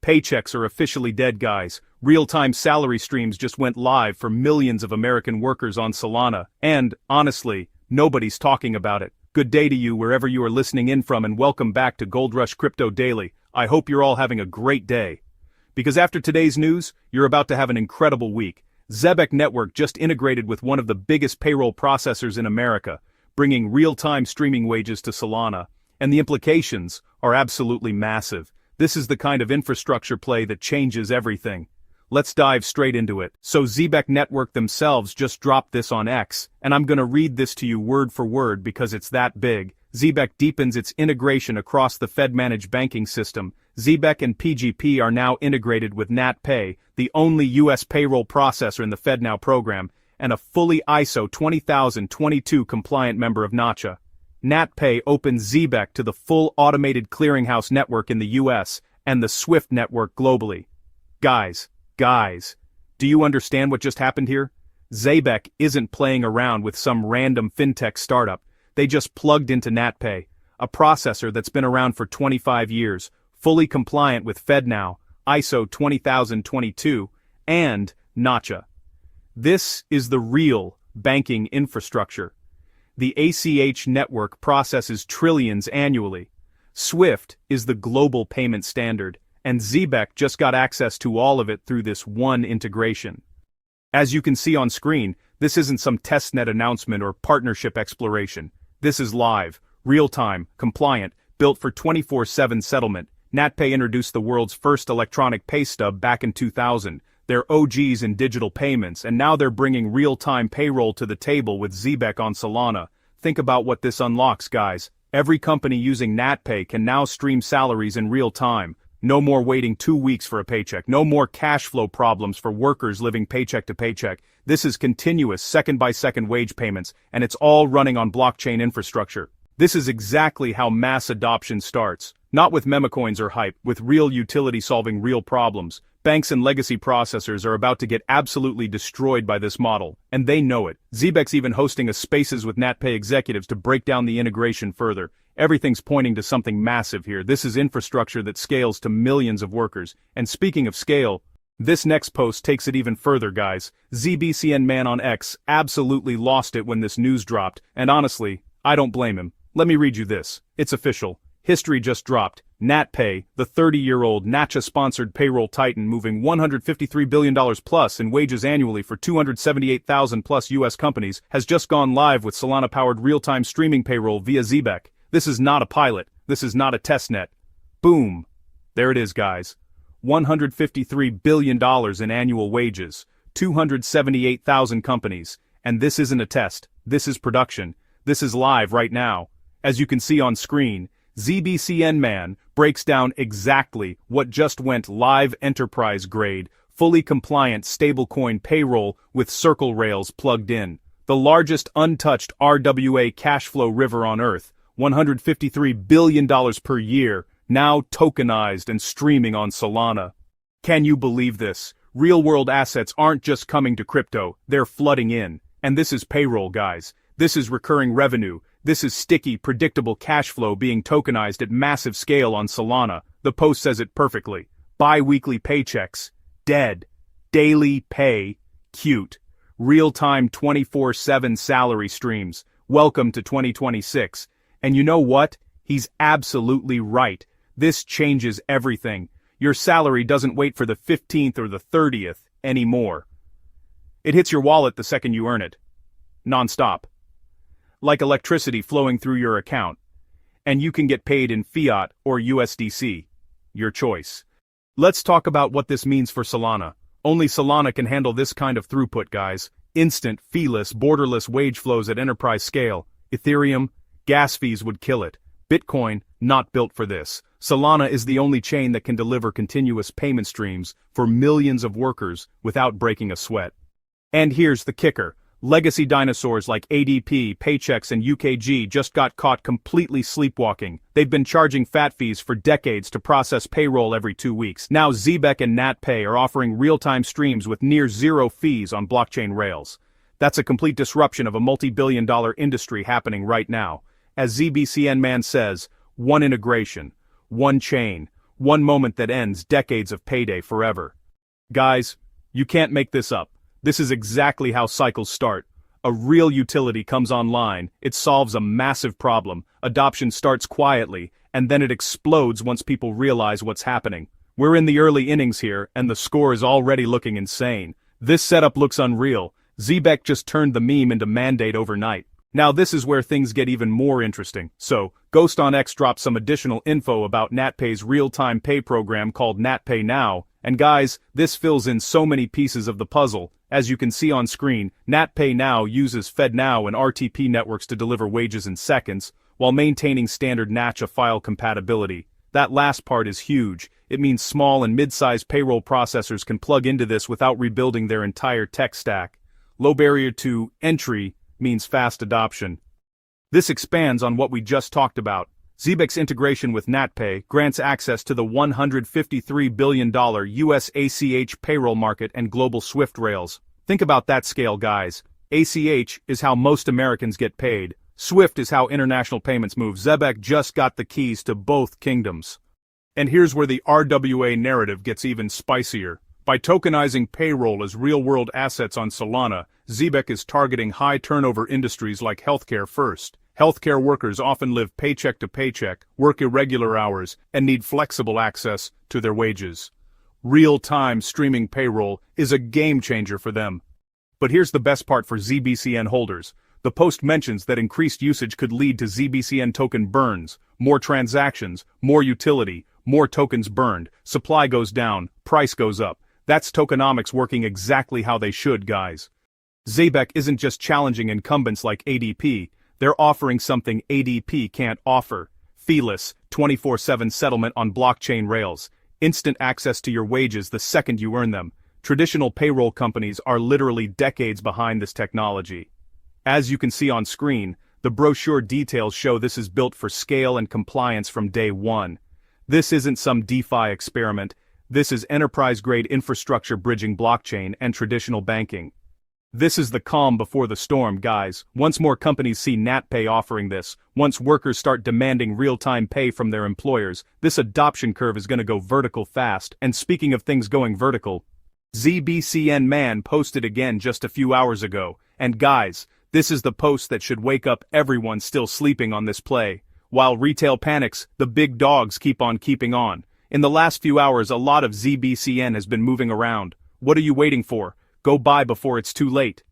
Paychecks are officially dead, guys. Real-time salary streams just went live for millions of American workers on Solana, and, honestly, nobody's talking about it. Good day to you wherever you are listening in from, and welcome back to Gold Rush Crypto Daily. I hope you're all having a great day. Because after today's news, you're about to have an incredible week. Zebec Network just integrated with one of the biggest payroll processors in America, bringing real-time streaming wages to Solana. And the implications are absolutely massive. This is the kind of infrastructure play that changes everything. Let's dive straight into it. So Zebec Network themselves just dropped this on X, and I'm gonna read this to you word for word because it's that big. Zebec deepens its integration across the Fed-managed banking system. Zebec and PGP are now integrated with NatPay, the only US payroll processor in the FedNow program, and a fully ISO 20022 compliant member of NACHA. NatPay opens Zebec to the full automated clearinghouse network in the US and the SWIFT network globally. Guys, do you understand what just happened here? Zebec isn't playing around with some random fintech startup. They just plugged into NatPay, a processor that's been around for 25 years, fully compliant with FedNow, ISO 20022, and NACHA. This is the real banking infrastructure. The ACH network processes trillions annually. SWIFT is the global payment standard, and Zebec just got access to all of it through this one integration. As you can see on screen, this isn't some testnet announcement or partnership exploration. This is live, real-time, compliant, built for 24/7 settlement. NatPay introduced the world's first electronic pay stub back in 2000. They're OGs in digital payments, and now they're bringing real-time payroll to the table with Zebec on Solana. Think about what this unlocks, guys. Every company using NatPay can now stream salaries in real time. No more waiting 2 weeks for a paycheck. No more cash flow problems for workers living paycheck to paycheck. This is continuous second-by-second wage payments, and it's all running on blockchain infrastructure. This is exactly how mass adoption starts. Not with memecoins or hype, with real utility solving real problems. Banks and legacy processors are about to get absolutely destroyed by this model, and they know it. Zebec's even hosting a Spaces with NatPay executives to break down the integration further. Everything's pointing to something massive here. This is infrastructure that scales to millions of workers. And speaking of scale, this next post takes it even further, guys. Zbcn man on X absolutely lost it when this news dropped, and honestly, I don't blame him. Let me read you this. It's official. History just dropped. NatPay, the 30-year-old NACHA-sponsored payroll titan moving $153 billion plus in wages annually for 278,000 plus US companies, has just gone live with Solana-powered real-time streaming payroll via Zebec. This is not a pilot. This is not a testnet. Boom. There it is, guys. $153 billion in annual wages, 278,000 companies. And this isn't a test. This is production. This is live right now. As you can see on screen, Zbcn man breaks down exactly what just went live enterprise-grade, fully compliant stablecoin payroll with Circle rails plugged in. The largest untouched RWA cash flow river on Earth, $153 billion per year, now tokenized and streaming on Solana. Can you believe this? Real-world assets aren't just coming to crypto, they're flooding in. And this is payroll, guys. This is recurring revenue. This is sticky, predictable cash flow being tokenized at massive scale on Solana. The post says it perfectly. Bi-weekly paychecks. Dead. Daily pay. Cute. Real-time 24/7 salary streams. Welcome to 2026. And you know what? He's absolutely right. This changes everything. Your salary doesn't wait for the 15th or the 30th anymore. It hits your wallet the second you earn it. Non-stop. Like electricity flowing through your account. And you can get paid in fiat or USDC. Your choice. Let's talk about what this means for Solana. Only Solana can handle this kind of throughput, guys. Instant, feeless, borderless wage flows at enterprise scale. Ethereum, gas fees would kill it. Bitcoin, not built for this. Solana is the only chain that can deliver continuous payment streams for millions of workers without breaking a sweat. And here's the kicker. Legacy dinosaurs like ADP, Paychecks, and UKG just got caught completely sleepwalking. They've been charging fat fees for decades to process payroll every 2 weeks. Now Zebec and NatPay are offering real-time streams with near zero fees on blockchain rails. That's a complete disruption of a multi-billion-dollar industry happening right now. As Zbcn man says, one integration, one chain, One moment that ends decades of payday forever. Guys, you can't make this up. This is exactly how cycles start. A real utility comes online, it solves a massive problem, adoption starts quietly, and then it explodes once people realize what's happening. We're in the early innings here, and the score is already looking insane. This setup looks unreal. Zebec just turned the meme into mandate overnight. Now this is where things get even more interesting. So, Ghost on X dropped some additional info about NatPay's real-time pay program called NatPayNOW, and guys, this fills in so many pieces of the puzzle. As you can see on screen, NatPayNOW uses FedNow and RTP networks to deliver wages in seconds, while maintaining standard NACHA file compatibility. That last part is huge. It means small and mid-sized payroll processors can plug into this without rebuilding their entire tech stack. Low barrier to entry means fast adoption. This expands on what we just talked about. Zebec's integration with NatPay grants access to the $153 billion US ACH payroll market and global SWIFT rails. Think about that scale, guys. ACH is how most Americans get paid. SWIFT is how international payments move. Zebec just got the keys to both kingdoms. And here's where the RWA narrative gets even spicier. By tokenizing payroll as real-world assets on Solana, Zebec is targeting high-turnover industries like healthcare first. Healthcare workers often live paycheck to paycheck, work irregular hours, and need flexible access to their wages. Real-time streaming payroll is a game-changer for them. But here's the best part for Zbcn holders. The post mentions that increased usage could lead to Zbcn token burns, more transactions, more utility, more tokens burned, supply goes down, price goes up. That's tokenomics working exactly how they should, guys. Zebec isn't just challenging incumbents like ADP, they're offering something ADP can't offer. Feeless, 24/7 settlement on blockchain rails. Instant access to your wages the second you earn them. Traditional payroll companies are literally decades behind this technology. As you can see on screen, the brochure details show this is built for scale and compliance from day one. This isn't some DeFi experiment, this is enterprise-grade infrastructure bridging blockchain and traditional banking. This is the calm before the storm, guys. Once more companies see NatPay offering this, once workers start demanding real-time pay from their employers, this adoption curve is going to go vertical fast. And speaking of things going vertical, Zbcn man posted again just a few hours ago. And guys, this is the post that should wake up everyone still sleeping on this play. While retail panics, the big dogs keep on keeping on. In the last few hours, a lot of Zbcn has been moving around. What are you waiting for? Go buy before it's too late.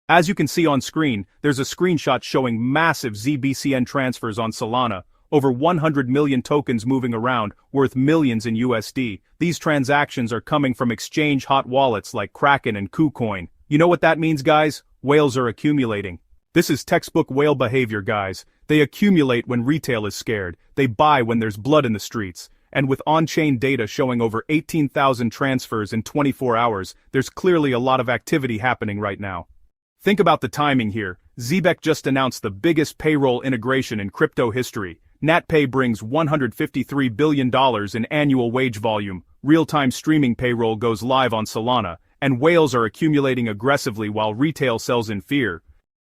As you can see on screen, there's a screenshot showing massive Zbcn transfers on Solana, over 100 million tokens moving around, worth millions in USD. These transactions are coming from exchange hot wallets like Kraken and KuCoin. You know what that means, guys? Whales are accumulating. This is textbook whale behavior, guys. They accumulate when retail is scared. They buy when there's blood in the streets. And with on-chain data showing over 18,000 transfers in 24 hours, there's clearly a lot of activity happening right now. Think about the timing here. Zebec just announced the biggest payroll integration in crypto history. NatPay brings $153 billion in annual wage volume, real-time streaming payroll goes live on Solana, and whales are accumulating aggressively while retail sells in fear.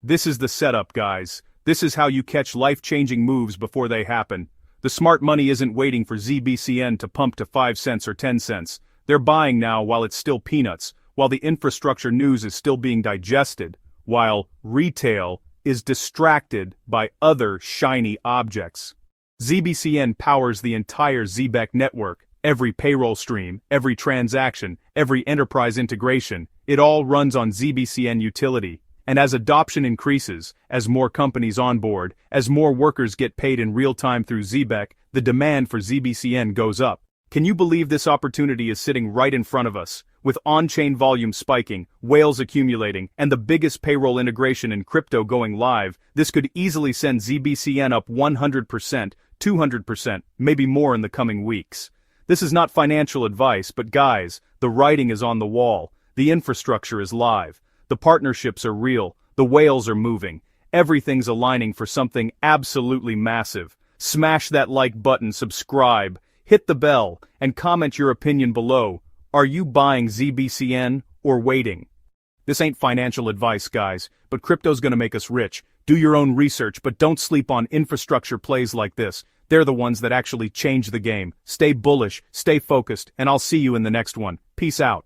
This is the setup, guys. This is how you catch life-changing moves before they happen. The smart money isn't waiting for Zbcn to pump to 5 cents or 10 cents. They're buying now while it's still peanuts, while the infrastructure news is still being digested, while retail is distracted by other shiny objects. Zbcn powers the entire Zebec network. Every payroll stream, every transaction, every enterprise integration, it all runs on Zbcn utility. And as adoption increases, as more companies onboard, as more workers get paid in real time through Zebec, the demand for Zbcn goes up. Can you believe this opportunity is sitting right in front of us? With on-chain volume spiking, whales accumulating, and the biggest payroll integration in crypto going live, this could easily send Zbcn up 100%, 200%, maybe more in the coming weeks. This is not financial advice, but guys, the writing is on the wall. The infrastructure is live. The partnerships are real, the whales are moving, everything's aligning for something absolutely massive. Smash that like button, subscribe, hit the bell, and comment your opinion below. Are you buying Zbcn or waiting? This ain't financial advice, guys, but crypto's gonna make us rich. Do your own research, but don't sleep on infrastructure plays like this. They're the ones that actually change the game. Stay bullish, stay focused, and I'll see you in the next one. Peace out.